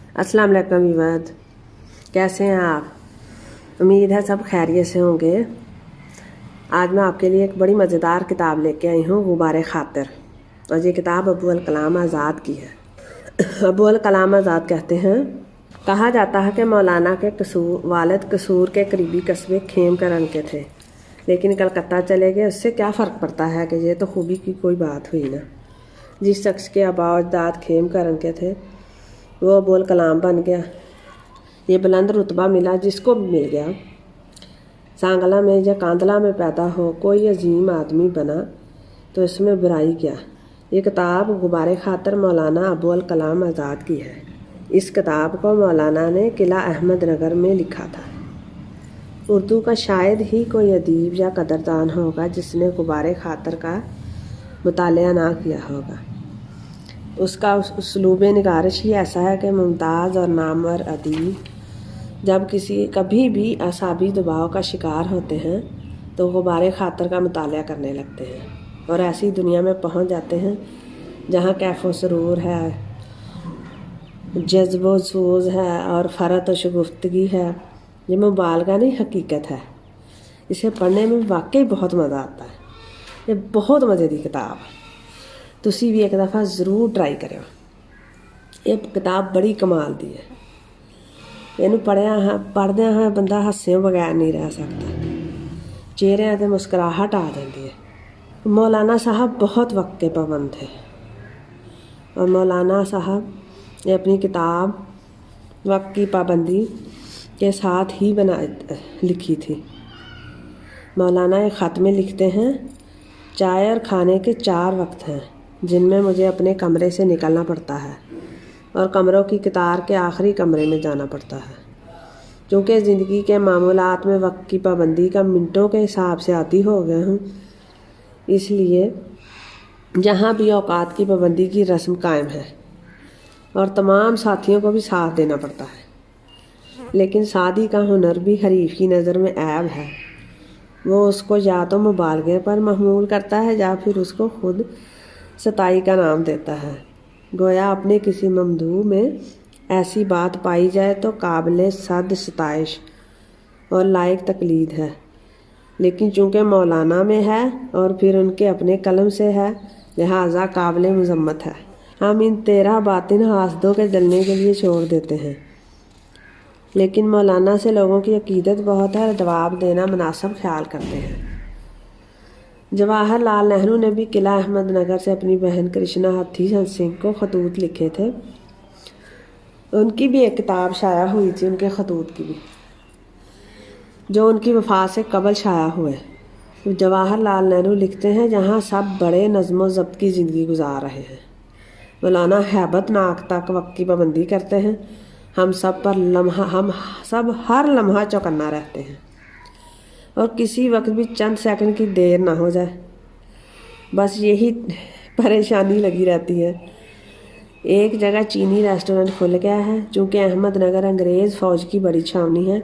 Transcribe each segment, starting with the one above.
अस्सलाम वालेकुम विवाद, कैसे हैं आप? उम्मीद है सब खैरियत से होंगे। आज मैं आपके लिए एक बड़ी मज़ेदार किताब लेके आई हूँ, गुबारे खातिर। और ये किताब अबू अल कलाम आज़ाद की है। अबू अल कलाम आज़ाद कहते हैं, कहा जाता है कि मौलाना के वालिद कसूर के करीबी कस्बे खेम करन के थे, लेकिन कलकत्ता चले गए। उससे क्या फ़र्क पड़ता है कि ये तो खूबी की कोई बात हुई ना। जिस शख्स के आबा अजदाद खेम करन के थे वो अबू अल कलाम बन गया। ये बुलंद रुतबा मिला जिसको भी मिल गया। सांगला में या कांदला में पैदा हो कोई अजीम आदमी बना तो इसमें बुराई क्या। ये किताब गुबारे खातिर मौलाना अबू अल कलाम आज़ाद की है। इस किताब को मौलाना ने किला अहमद नगर में लिखा था। उर्दू का शायद ही कोई अदीब या कदरदान होगा जिसने गुबारे खातिर का मुतालिया ना किया होगा। उसका उसलूब निगारिश ही ऐसा है कि मुमताज़ और नामवर अदीब जब कभी भी असाबी दबाव का शिकार होते हैं तो गुबारे खातिर का मुतालिया करने लगते हैं और ऐसी दुनिया में पहुंच जाते हैं जहां कैफ व सुरूर है, जज्ब व सूज़ है और फ़रत व शगुफ्तगी है। ये मुबालगा नहीं, हकीकत है। इसे पढ़ने में वाकई बहुत मज़ा आता है। ये बहुत मज़े की किताब है, तुसी भी एक दफ़ा ज़रूर ट्राई करो। ये किताब बड़ी कमाल दी है। ਇਹਨੂੰ ਪੜ੍ਹਦਿਆਂ ਹੋਇਆ ਬੰਦਾ ਹੱਸਿਓ ਬਗੈਰ ਨਹੀਂ ਰਹਿ ਸਕਦਾ। ਚਿਹਰਿਆਂ 'ਤੇ ਮੁਸਕਰਾਹਟ ਆ ਜਾਂਦੀ है। मौलाना साहब बहुत वक्त के पाबंद थे और मौलाना साहब ने अपनी किताब वक्त की पाबंदी के साथ ही लिखी थी। मौलाना एक ख़त में लिखते हैं, चाय और खाने के 4 वक्त हैं जिनमें मुझे अपने कमरे से निकलना पड़ता है और कमरों की कतार के आखिरी कमरे में जाना पड़ता है। चूँकि ज़िंदगी के मामूलात में वक्त की पाबंदी का मिनटों के हिसाब से आदी हो गया हूँ, इसलिए जहाँ भी औकात की पाबंदी की रस्म कायम है और तमाम साथियों को भी साथ देना पड़ता है। लेकिन सादी का हुनर भी हरीफ की नज़र में ऐब है। वो उसको या तो मुबालगे पर महमूल करता है या फिर उसको खुद सताई का नाम देता है। गोया अपने किसी ममदू में ऐसी बात पाई जाए तो काबिल सद सताइश और लायक तकलीद है, लेकिन चूँकि मौलाना में है और फिर उनके अपने कलम से है, लिहाजा काबिल मजम्मत है। हम इन 13 बातिन हासदों के जलने के लिए छोड़ देते हैं, लेकिन मौलाना से लोगों की अकीदत बहुत है, जवाब देना मुनासिब ख्याल करते हैं। जवाहर लाल नेहरू ने भी किला अहमद नगर से अपनी बहन कृष्णा हथी सिंह को खतूत लिखे थे। उनकी भी एक किताब शाया हुई थी, उनके खतूत की भी, जो उनकी वफ़ात से कबल शाया हुए। जवाहर लाल नेहरू लिखते हैं, जहाँ सब बड़े नज़्म व ज़ब्त की ज़िंदगी गुजार रहे हैं, मौलाना हैबतनाक तक वक्त की पाबंदी करते हैं। हम सब हर लम्हा चौकन्ना रहते हैं और किसी वक्त भी चंद सेकंड की देर ना हो जाए, बस यही परेशानी लगी रहती है। एक जगह चीनी रेस्टोरेंट खुल गया है। चूँकि अहमदनगर अंग्रेज़ फ़ौज की बड़ी छावनी है,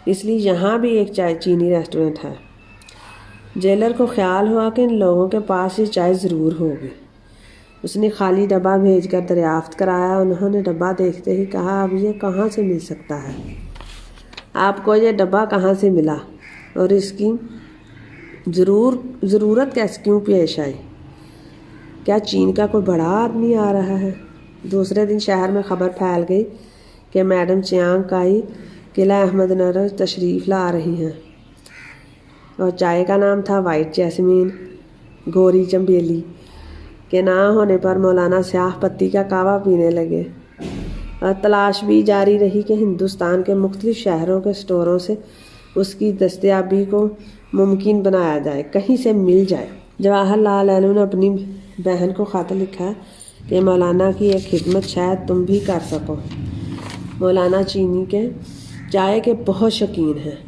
इसलिए यहाँ भी एक चीनी रेस्टोरेंट है। जेलर को ख्याल हुआ कि इन लोगों के पास ये चाय ज़रूर होगी। उसने खाली डब्बा भेजकर दरियाफ्त कराया। उन्होंने डब्बा देखते ही कहा, अब ये कहाँ से मिल सकता है? आपको ये डब्बा कहाँ से मिला और इसकी ज़रूरत कैसे क्यों पेश आई? क्या चीन का कोई बड़ा आदमी आ रहा है? दूसरे दिन शहर में खबर फैल गई कि मैडम चियांग काई किला अहमदनगर तशरीफ़ ला रही हैं और चाय का नाम था वाइट जैस्मीन। गोरी चंबेली के ना होने पर मौलाना स्याह पत्ती का कावा पीने लगे और तलाश भी जारी रही कि हिंदुस्तान के मुख्तलिफ शहरों के स्टोरों से उसकी दस्तयाबी को मुमकिन बनाया जाए, कहीं से मिल जाए। जवाहर लाल नेहरू ने अपनी बहन को ख़त लिखा कि मौलाना की एक खिदमत शायद तुम भी कर सको। मौलाना चीनी के चाय के बहुत शौकीन हैं।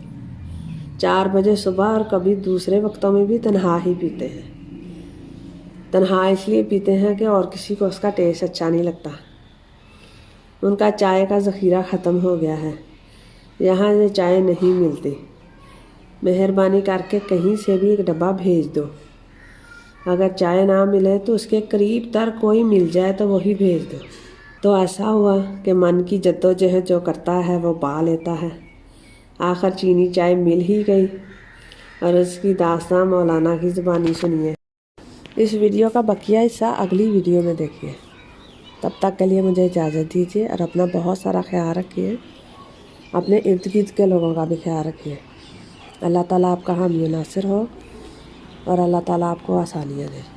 4 बजे सुबह और कभी दूसरे वक्तों में भी तन्हा ही पीते हैं। तन्हा इसलिए पीते हैं कि और किसी को उसका टेस्ट अच्छा नहीं लगता। उनका चाय का ज़ख़ीरा ख़त्म हो गया है। यहाँ ये चाय नहीं मिलती। मेहरबानी करके कहीं से भी एक डब्बा भेज दो। अगर चाय ना मिले तो उसके करीब तर कोई मिल जाए तो वही भेज दो। تو ایسا ہوا کہ من کی جدوجہد جو کرتا ہے وہ پا لیتا ہے۔ آخر چینی چائے مل ہی گئی، اور اس کی داستان مولانا کی زبانی سنیے۔ اس ویڈیو کا بقیہ حصہ اگلی ویڈیو میں دیکھیے۔ تب تک کے لیے مجھے اجازت دیجیے، اور اپنا بہت سارا خیال رکھیے، اپنے ارد گرد کے لوگوں کا بھی خیال رکھیے۔ اللہ تعالیٰ آپ کا حامی و ناصر ہو، اور اللہ تعالیٰ آپ کو آسانیاں دے۔